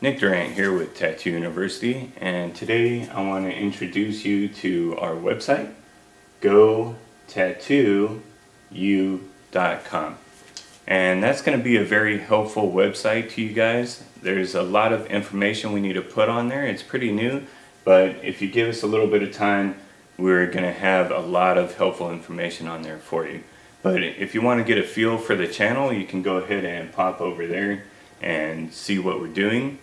Nick Durant here with Tattoo University, and today I want to introduce you to our website, gotattooyou.com. And that's going to be a very helpful website to you guys. There's a lot of information we need to put on there. It's pretty new, but if you give us a little bit of time, we're going to have a lot of helpful information on there for you. But if you want to get a feel for the channel, you can go ahead and pop over there and see what we're doing.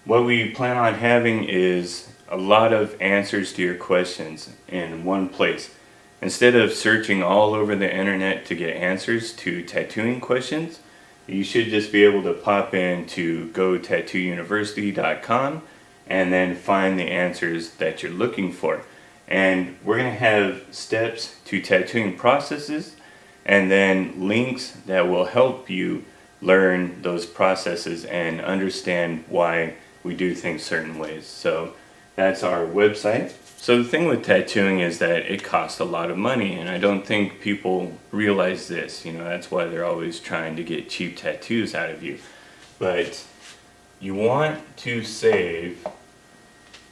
What we plan on having is a lot of answers to your questions in one place. Instead of searching all over the internet to get answers to tattooing questions, you should just be able to pop into gotattoouniversity.com and then find the answers that you're looking for. And we're going to have steps to tattooing processes and then links that will help you learn those processes and understand why we do things certain ways. So that's our website. So the thing with tattooing is that it costs a lot of money, and I don't think people realize this. That's why they're always trying to get cheap tattoos out of you. But you want to save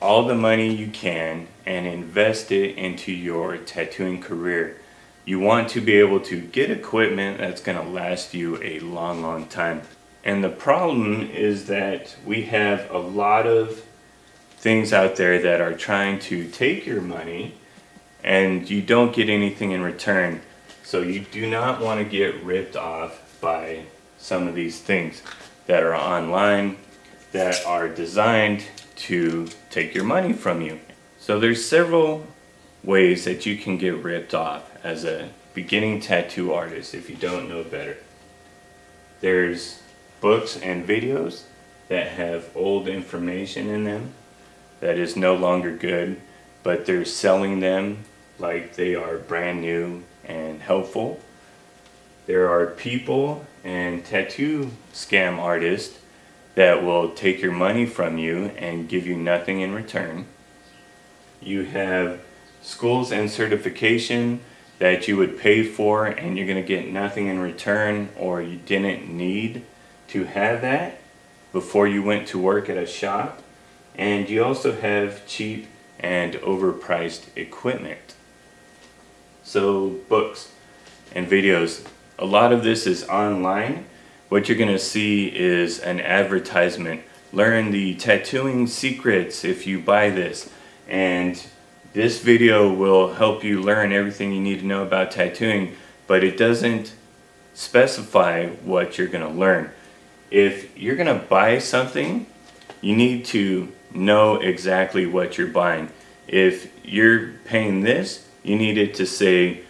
all the money you can and invest it into your tattooing career. You want to be able to get equipment that's going to last you a long, long time. And the problem is that we have a lot of things out there that are trying to take your money and you don't get anything in return. So you do not want to get ripped off by some of these things that are online that are designed to take your money from you. So there's several ways that you can get ripped off as a beginning tattoo artist if you don't know better. There's books and videos that have old information in them that is no longer good, but they're selling them like they are brand new and helpful. There are people and tattoo scam artists that will take your money from you and give you nothing in return. You have schools and certification that you would pay for and you're going to get nothing in return, or you didn't need to have that before you went to work at a shop. And you also have cheap and overpriced equipment. So books and videos, a lot of this is online. What you're going to see is an advertisement. Learn the tattooing secrets if you buy this. And this video will help you learn everything you need to know about tattooing, but it doesn't specify what you're going to learn. If you're going to buy something, you need to know exactly what you're buying. If you're paying this, you need it to say,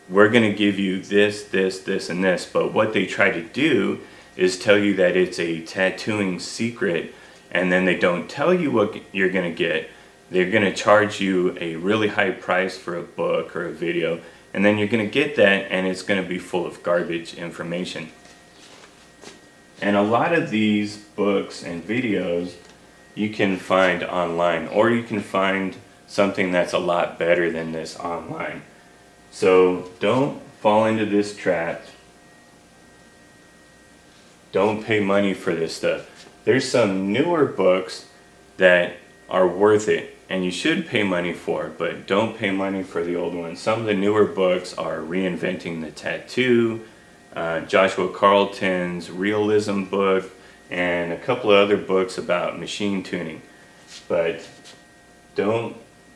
we're going to give you this, this, this, and this. But what they try to do is tell you that it's a tattooing secret, and then they don't tell you what you're going to get. They're going to charge you a really high price for a book or a video, and then you're going to get that, and it's going to be full of garbage information. And a lot of these books and videos you can find online, or you can find something that's a lot better than this online. So don't fall into this trap. Don't pay money for this stuff. There's some newer books that are worth it and you should pay money for, but don't pay money for the old ones. Some of the newer books are Reinventing the Tattoo, Joshua Carlton's Realism book, and a couple of other books about machine tuning. But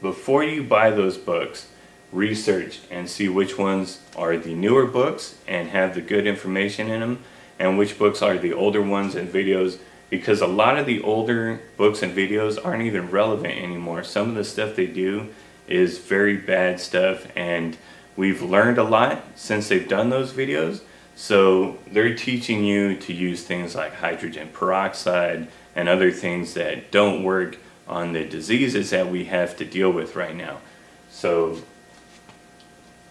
before you buy those books, research and see which ones are the newer books and have the good information in them, and which books are the older ones and videos, because a lot of the older books and videos aren't even relevant anymore. Some of the stuff they do is very bad stuff, and we've learned a lot since they've done those videos. So they're teaching you to use things like hydrogen peroxide and other things that don't work on the diseases that we have to deal with right now. So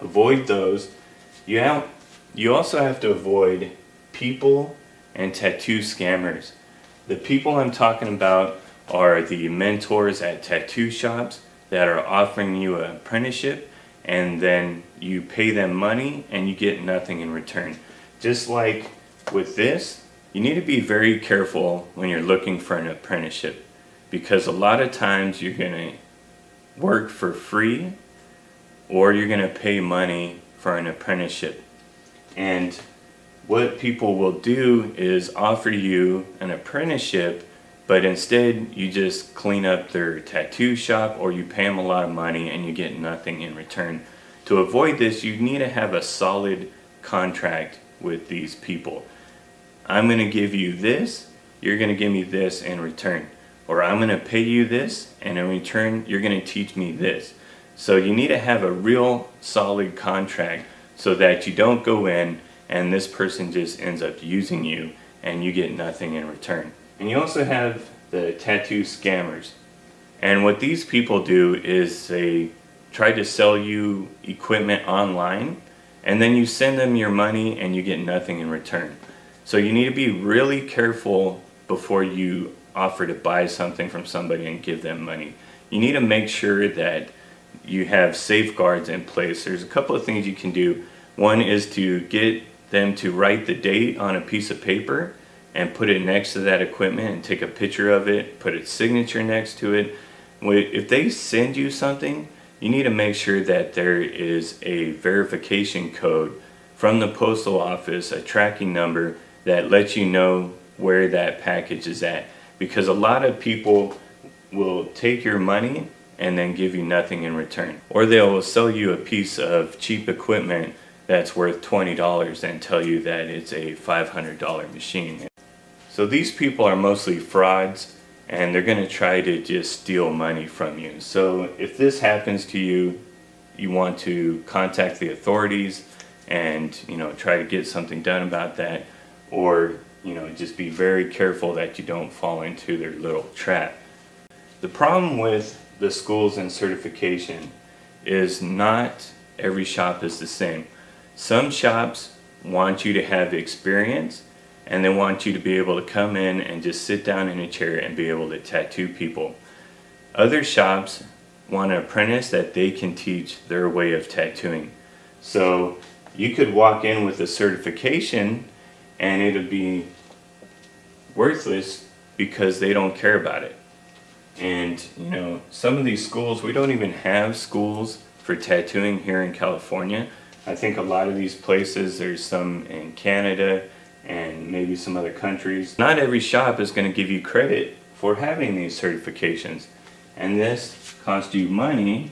avoid those. You also have to avoid people and tattoo scammers. The people I'm talking about are the mentors at tattoo shops that are offering you an apprenticeship, and then you pay them money and you get nothing in return. Just like with this, You need to be very careful when you're looking for an apprenticeship, because a lot of times you're going to work for free or you're going to pay money for an apprenticeship. And what people will do is offer you an apprenticeship, but instead you just clean up their tattoo shop, or you pay them a lot of money and you get nothing in return. To avoid this, you need to have a solid contract with these people. I'm going to give you this, you're going to give me this in return. Or I'm going to pay you this, and in return you're going to teach me this. So you need to have a real solid contract so that you don't go in and this person just ends up using you and you get nothing in return. And you also have the tattoo scammers. And what these people do is they try to sell you equipment online, and then you send them your money and you get nothing in return. So you need to be really careful before you offer to buy something from somebody and give them money. You need to make sure that you have safeguards in place. There's a couple of things you can do. One is to get them to write the date on a piece of paper and put it next to that equipment and take a picture of it, put its signature next to it. If they send you something, you need to make sure that there is a verification code from the postal office, a tracking number that lets you know where that package is at. Because a lot of people will take your money and then give you nothing in return. Or they will sell you a piece of cheap equipment that's worth $20 and tell you that it's a $500 machine. So these people are mostly frauds, and they're going to try to just steal money from you. So if this happens to you, you want to contact the authorities and try to get something done about that, or just be very careful that you don't fall into their little trap. The problem with the schools and certification is not every shop is the same. Some shops want you to have experience, and they want you to be able to come in and just sit down in a chair and be able to tattoo people. Other shops want an apprentice that they can teach their way of tattooing. So you could walk in with a certification and it'll be worthless because they don't care about it. And some of these schools, we don't even have schools for tattooing here in California. I think a lot of these places, there's some in Canada and maybe some other countries. Not every shop is going to give you credit for having these certifications, and this costs you money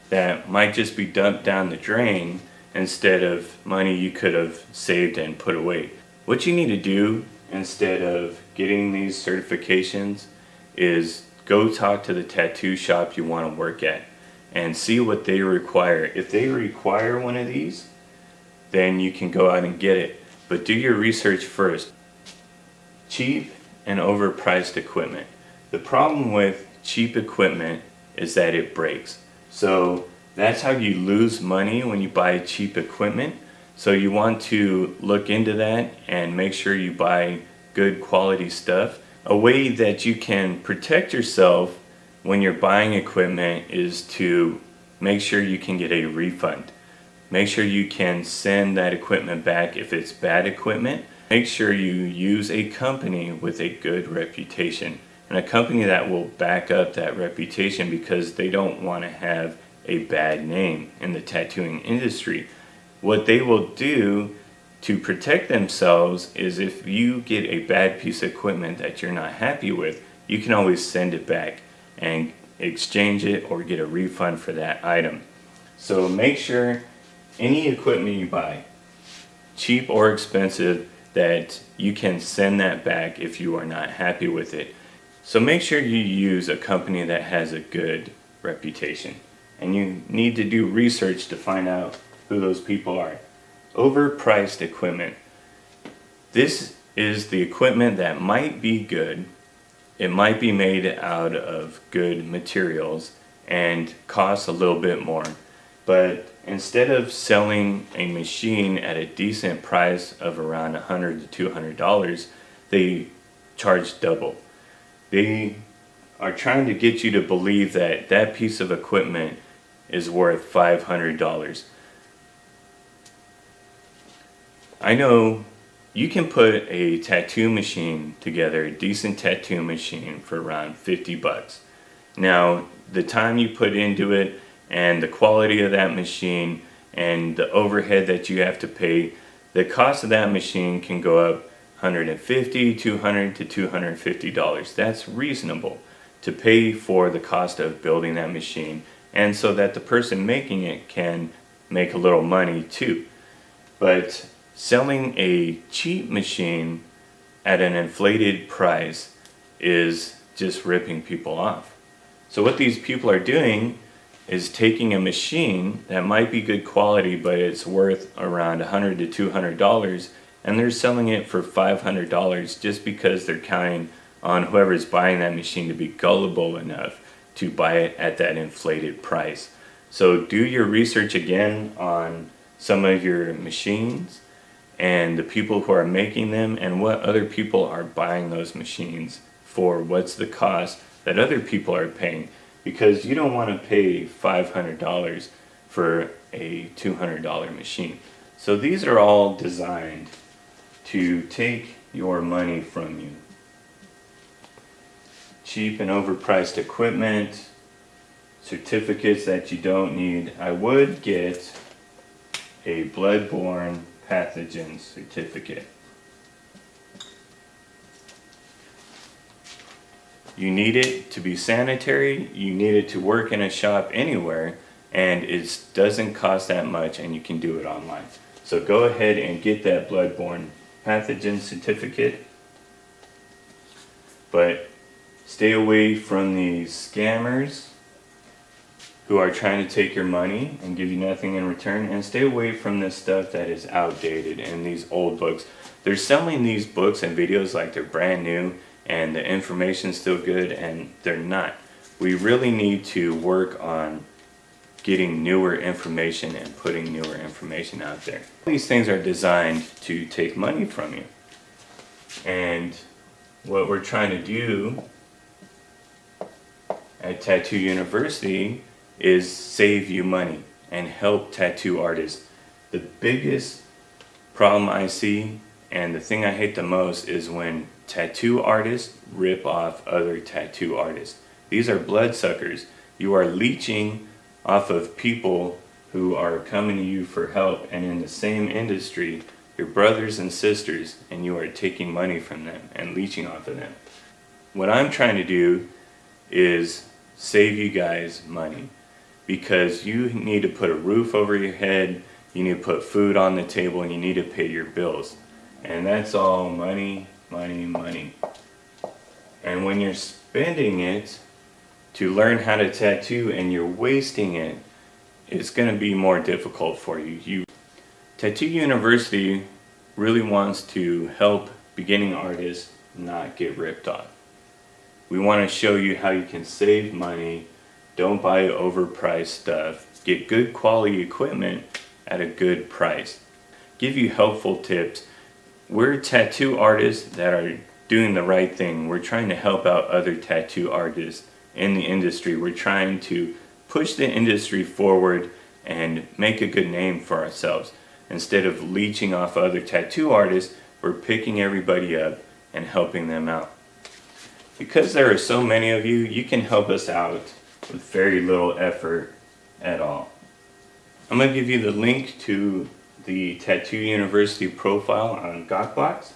that might just be dumped down the drain instead of money you could have saved and put away. What you need to do instead of getting these certifications is go talk to the tattoo shop you want to work at and see what they require. If they require one of these, then you can go out and get it. But do your research first. Cheap and overpriced equipment. The problem with cheap equipment is that it breaks. So that's how you lose money when you buy cheap equipment. So you want to look into that and make sure you buy good quality stuff. A way that you can protect yourself when you're buying equipment is to make sure you can get a refund. Make sure you can send that equipment back if it's bad equipment. Make sure you use a company with a good reputation, and a company that will back up that reputation, because they don't want to have a bad name in the tattooing industry. What they will do to protect themselves is, if you get a bad piece of equipment that you're not happy with, you can always send it back and exchange it or get a refund for that item. So make sure any equipment you buy, cheap or expensive, that you can send that back if you are not happy with it. So make sure you use a company that has a good reputation, and you need to do research to find out who those people are. Overpriced equipment. This is the equipment that might be good. It might be made out of good materials and costs a little bit more. But instead of selling a machine at a decent price of around $100 to $200, they charge double. They are trying to get you to believe that that piece of equipment is worth $500. I know you can put a tattoo machine together, a decent tattoo machine, for around 50 bucks. Now, the time you put into it and the quality of that machine and the overhead that you have to pay, the cost of that machine can go up $150, $200 to $250. That's reasonable to pay for the cost of building that machine, and so that the person making it can make a little money too. But selling a cheap machine at an inflated price is just ripping people off. So what these people are doing is taking a machine that might be good quality, but it's worth around $100 to $200, and they're selling it for $500 just because they're counting on whoever's buying that machine to be gullible enough to buy it at that inflated price. So do your research again on some of your machines and the people who are making them and what other people are buying those machines for. What's the cost that other people are paying? Because you don't want to pay $500 for a $200 machine. So these are all designed to take your money from you. Cheap and overpriced equipment, certificates that you don't need. I would get a bloodborne pathogen certificate. You need it to be sanitary, you need it to work in a shop anywhere, and it doesn't cost that much, and you can do it online. So go ahead and get that bloodborne pathogen certificate, but stay away from these scammers who are trying to take your money and give you nothing in return, and stay away from this stuff that is outdated and these old books. They're selling these books and videos like they're brand new and the information's still good, and they're not. We really need to work on getting newer information and putting newer information out there. These things are designed to take money from you, and what we're trying to do at Tattoo University is save you money and help tattoo artists. The biggest problem I see, and the thing I hate the most, is when tattoo artists rip off other tattoo artists. These are bloodsuckers. You are leeching off of people who are coming to you for help, and in the same industry, your brothers and sisters, and you are taking money from them and leeching off of them. What I'm trying to do is save you guys money, because you need to put a roof over your head, you need to put food on the table, and you need to pay your bills. And that's all money, money, money. And when you're spending it to learn how to tattoo and you're wasting it, it's going to be more difficult for you. Tattoo University really wants to help beginning artists not get ripped off. We want to show you how you can save money, don't buy overpriced stuff, get good quality equipment at a good price, give you helpful tips. We're tattoo artists that are doing the right thing. We're trying to help out other tattoo artists in the industry. We're trying to push the industry forward and make a good name for ourselves. Instead of leeching off other tattoo artists, we're picking everybody up and helping them out. Because there are so many of you, you can help us out with very little effort at all. I'm going to give you the link to the Tattoo University profile on Gawkbox,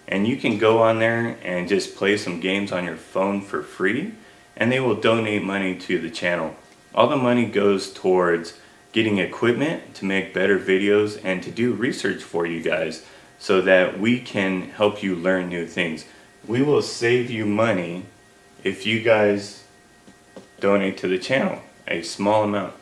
and you can go on there and just play some games on your phone for free, and they will donate money to the channel. All the money goes towards getting equipment to make better videos and to do research for you guys so that we can help you learn new things. We will save you money if you guys donate to the channel, a small amount.